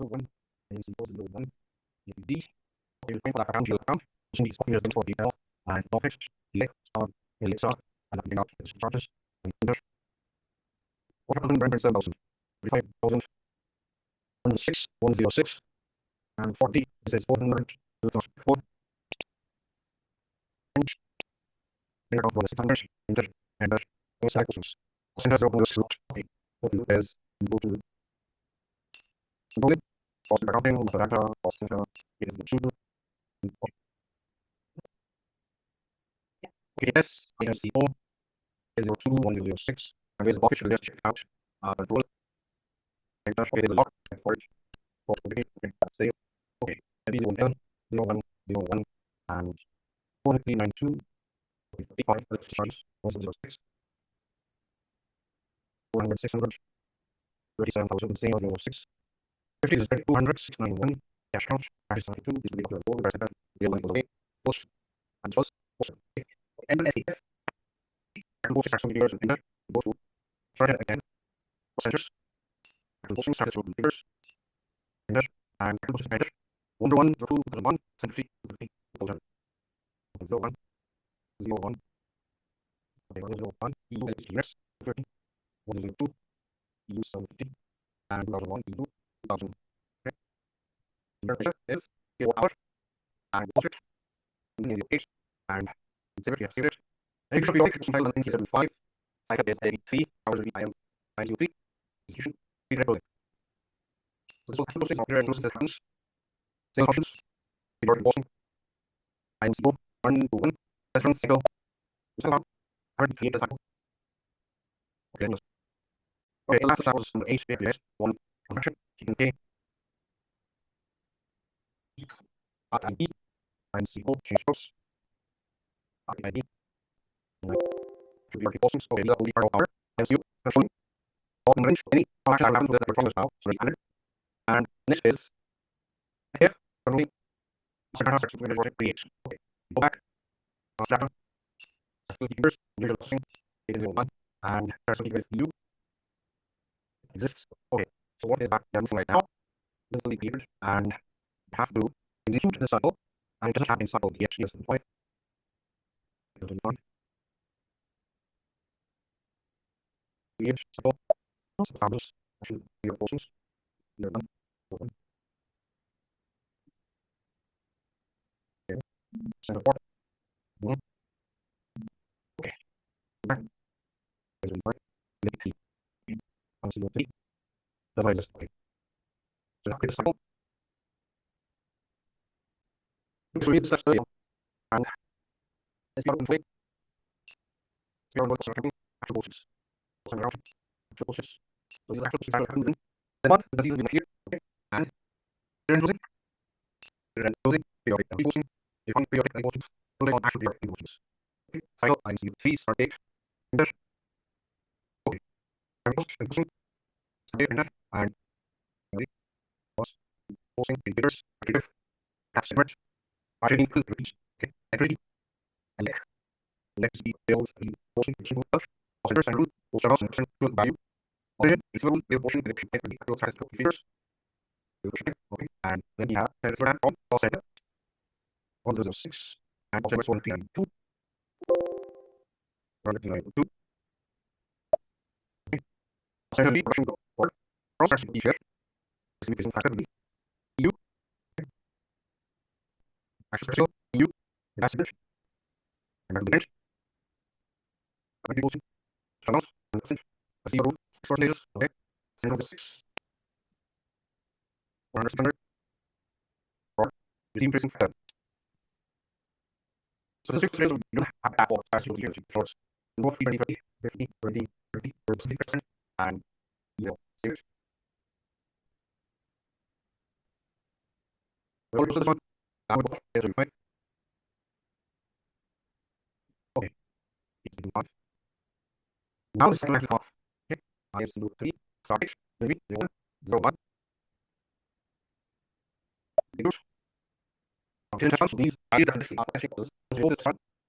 1, and C equals 0, 1, D. Okay, the point for that account, which needs copies for detail, and office, DX, Elixir, and nothing out the charges, and enter. 197,000, 35,000, 106, and 40, this is 400, 2004, and there are 600, enter, enter, those actions. Center 0.6, okay, what you do is, you go to the bullet, cost accounting, data, cost center, it is the two, okay, yes, INCO, is 021006, and there's a blockage, so just check out, control, enter, okay, there's a lock, for it, okay, that's safe, okay, maybe 01, 01, 01, and 4392, 55, charges, 106, 400, 600, 37,006, 50 is 200, 691, cash count, cash is 92, this will be the goal, resident, real money away, push, and close, push, and then SAF, and push starts from the years, and enter, go to, start it again, centers, and pushing starts from the figures, enter, and push enter, 1 1, 2, 1, center 3, 3, 0 1, 0 1, okay, 1 0 1, EU years, 30, 1 0 2, EU 750, and 2001, EU 2000. Okay. The measure is kilowatt hour, and budget, and then the and save it, you have saved it. And you should be like file 1975, cycle is 83, hours of IM 903, execution, read regularly. So this will happen to computer and process functions, same functions, reward reporting, and SQL, 1 to 1, test run cycle, cycle, how to create the cycle. Okay, okay, last cycle was number 8, APS, 1, transaction, K, ID, and SQL, change scopes, ID, should be our reporting, okay, these will be part of our MCU, controlling, walking range, any transaction happens with the performance now, so we added, and next is if, currently, create, okay, go back, data, keepers, digital processing, data 01, and keepers view exists. Okay, so what is that done right now? This will be created, and you have to execute the cycle, and it doesn't have in cycle yet, yes, and why? Create cycle, so the founders should be your portions, they're done, open. Okay, center port, okay, back, there's a part, make 3, I'll see 3, device is okay. So now create a cycle. So we start studying, and let's go and wait. So we're going to start actual bullshits. So actual bullshits. So these actual bullshits are happening. Then what? Because these will be here. Okay. And they're closing. They're closing. Periodic bullshit. If one periodic bullshit, so they want actual periodic bullshits. Okay. Cycle, I see 3, start date. Enter. Okay. And bullshit. Start date, enter. And ready. Pause. Posting, indicators, active, tax segment. Archiving, repeat. Okay. Activity. And let's see build the portion of and root, also value. Okay, it's a little portion that should take the actual size of figures. Okay, and then we have transfer from call center 106 and call center 1392. 1392. Okay, call center B production or process B share. Specification factor B. EU. Actual special EU. Ambassador. And the bench. People channels and zero shortages, okay, 6 100 or redeem pricing factor. So the 6 you don't have that for as you will use shorts. More 20, 30, 50, 20, 30, or 50%, and save it. Well, this one, now we go for 5. Okay, now this is actually off. Okay, I have 3, start it, maybe 0, 0, 1. Because these are actually articles, so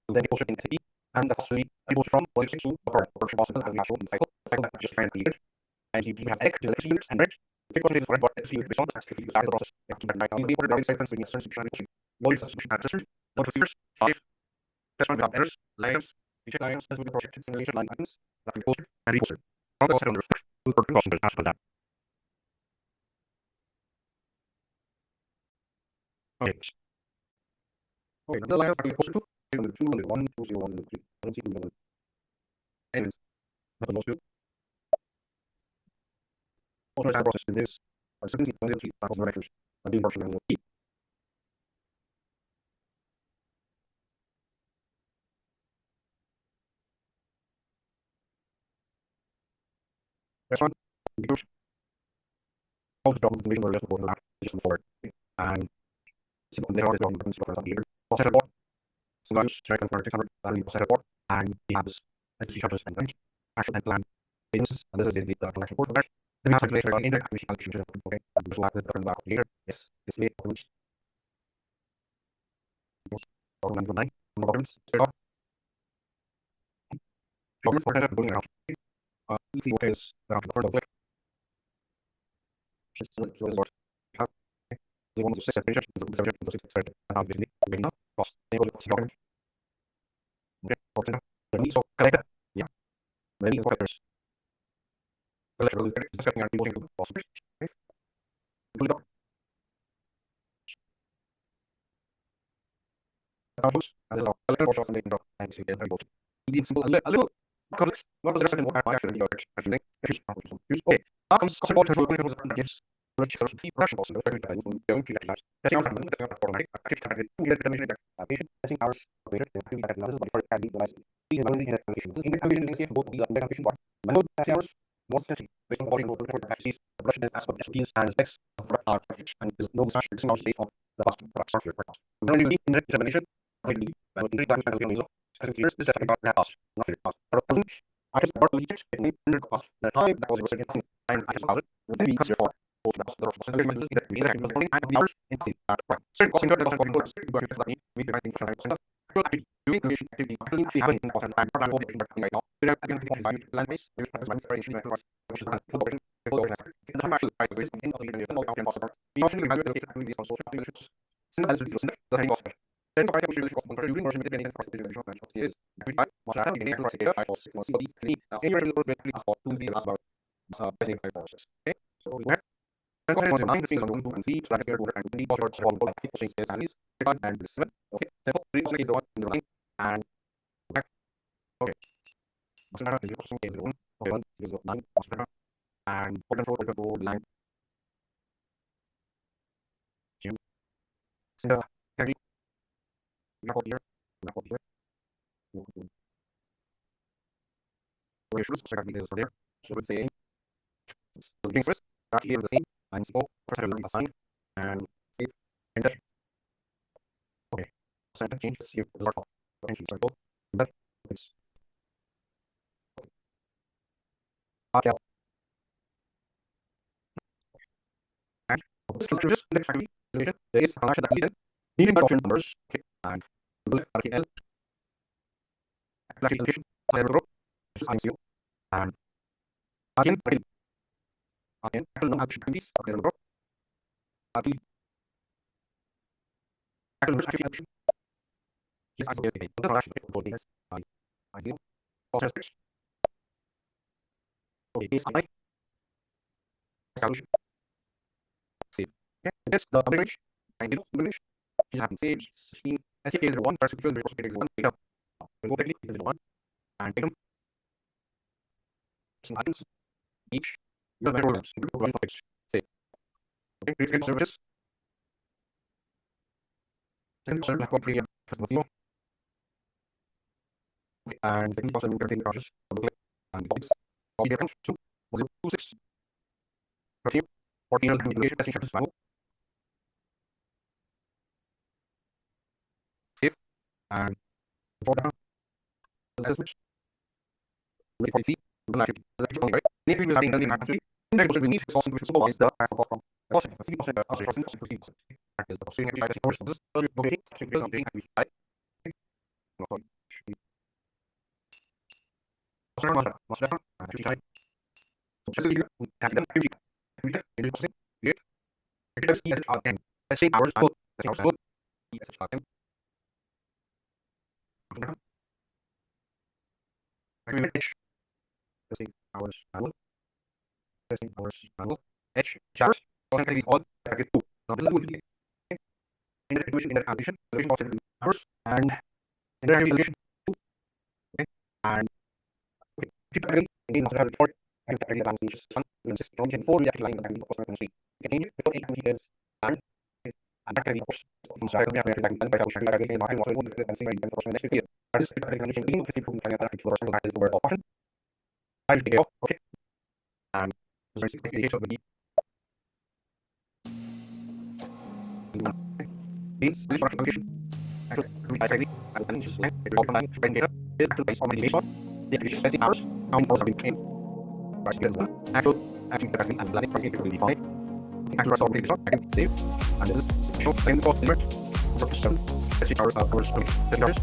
then people should be and that's really people from policy to or production possible and national cycle that just trying to create. And you have egg to units and rich, The question is correct, but if you respond to the start of the process, you have to back down the order of sequence with the substitution. Volume substitution at sisters, not procedures, 5, test run without errors, layers, feature layers, test with the project simulation line items, that we posted and reposted. From the also on the restrict, to the crossing as for that. Okay. Okay, the layers are being posted to 2, 1, 2, 0, 1, 3, 1, 2, 1, and not the most good. Also, the process in this 17, 23 type of directions are being partially on the next one, because all the jobs information were just going back just forward. And simple they are the documents for some leader. Processor board, sometimes check for 600 value processor board, and we have this SSD charges and things, actual and plan businesses, and this is the collection board. Then we have calculator on indirect activity allocation. Okay, and we select the different value leader. Yes, this is documents. Document 9, documents, documents for the building house. See what is the first click. Just select the board. The one of the six pages is the subject of the six thread and how we need to cost table document. Okay, option. So connected. Yeah. Many inspectors. The letter is discussing our people into possible. Okay. And a little more short and and see very good. It's simple, a little complex. What was the rest of the work I actually did? Actually, okay. How comes cost about control when it was yes. Which is the Russian boss, the second time, don't feel like that's your time, that's automatic. I just can't get to the dimension that patient testing hours operated and doing that analysis, but for can be device. These are only in applications. This integration is safe both the application part. Manual hours, more testing, based on the volume of the activities, the production and aspect of SOPs and specs of product are packaged, and there's no discussion based on the cost of product structure. We don't need indirect examination. Maybe I would time and again, years, this is about that cost, not the cost. But I just bought the leakage, if need to cost the time that was restricted, and I just bought it, then because you're for both the responsibility that we interact with the and the hours in the certain cost incurred the cost of importance, we have to we can think for actually doing creation activity, actually having in cost and time, part of the right now, without again the value land base, we have to inspiration and which is full operation, and I'm actually by the way, in the no account possible. We actually evaluate the activities on social relationships. Since that is the heading of then the particle should be using or should be any particle of the is was I think the particle I was see what these three now anywhere in the world to be about bending by forces. Okay, so we have and go ahead and mind the things on 1, 2, and 3 to like here and the board for all like people say salis and 7. Okay, so 3 is the one in the line and back. Okay, so now is the question is 1, okay, 1 is 9 and 4 control to go line. So carry not here, not here. Where should so details for there? So let's say so being first, right here the same and so first learn assigned and save enter. Okay, so enter change here the result of entry circle. But it's okay. And structures index factory related there is a connection that needed needing by option numbers. Okay, and RTL application player group which is ICO and again actual non application activities player group actual numbers actually is ICO okay the relation for this ICO process okay is I solution save okay this the average ICO average you have saved 16 SFA is 1 versus 1 data we'll go technically is 1 and item items each your programs one topics save okay create services then serve like one free customer and second person contain process and topics copy account 2 026 13 for final communication testing services manual save and for down assessment wait for the activity right maybe we having done in actually we need to also supervise the from also see also the also from the proceeds and the pursuing every item course this okay check the thing we right so actually type so just have them Testing hours manual. Testing hours manual. Testing hours manual. H hours. On target 2. Now this is the indirect activation, indirect allocation, allocation of hours, and indirect allocation 2. Okay. And okay. Keep targeting in the report and targeting the balance is 1. We insist on 4 we actually line the targeting of course we can see. We can change it before 8 activity is done. And that can be of course from start we have to done by the targeting and also the balancing and of course next week. That is the targeting condition beginning of 50 from the target for that is the word of option. I will take it off. Okay. And the 6 indication of the means this application actually as an inches and it will combine spend data is actually based on the based on the activation testing hours how many hours have been trained right here actual capacity as planning pricing will be 5 actual result will be short I can save and this is show same cost limit for 7 testing hours testing hours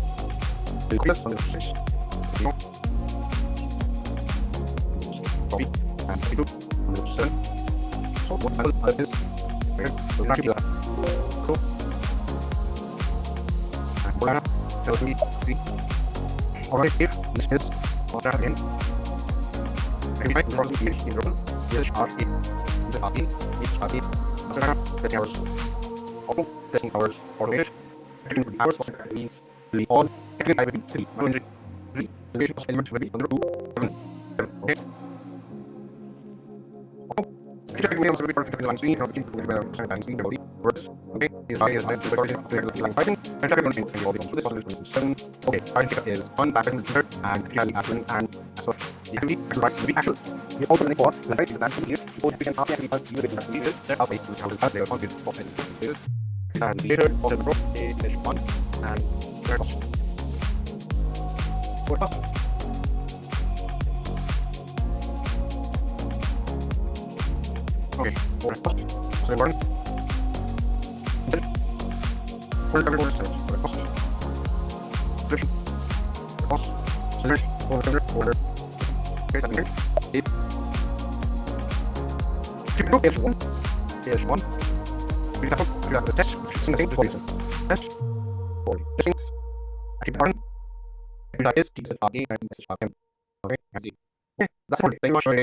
the previous on the 6 copy and 32 on the 7 so what I will do is we'll not keep that cool. So we already if this is what I have in every night for the in room is RE the RE is RE the hours auto testing hours automated hours of means the all technically I will be 3 103 the ratio of elements will be under 2 7 okay checking mails will be for the line screen or the line screen body works okay is high the line fighting and check on the body so this one is 7 okay file pickup is 1 back and third and clearly after and so the activity to write will be actual we also running for the right is that here before we can copy and because you will be needed there are ways to how to pass their content of any and the later of the group is 1 and third cost what cost okay, for cost. So one. For the cost. For cost. Solution. Cost. Solution. For okay, that's it. It. Keep group is 1. Is 1. We have the test, which is the same before test. For testing. Keep on. That is T Z R A and S R M. Okay, I see. Okay, that's it. Thank you very much for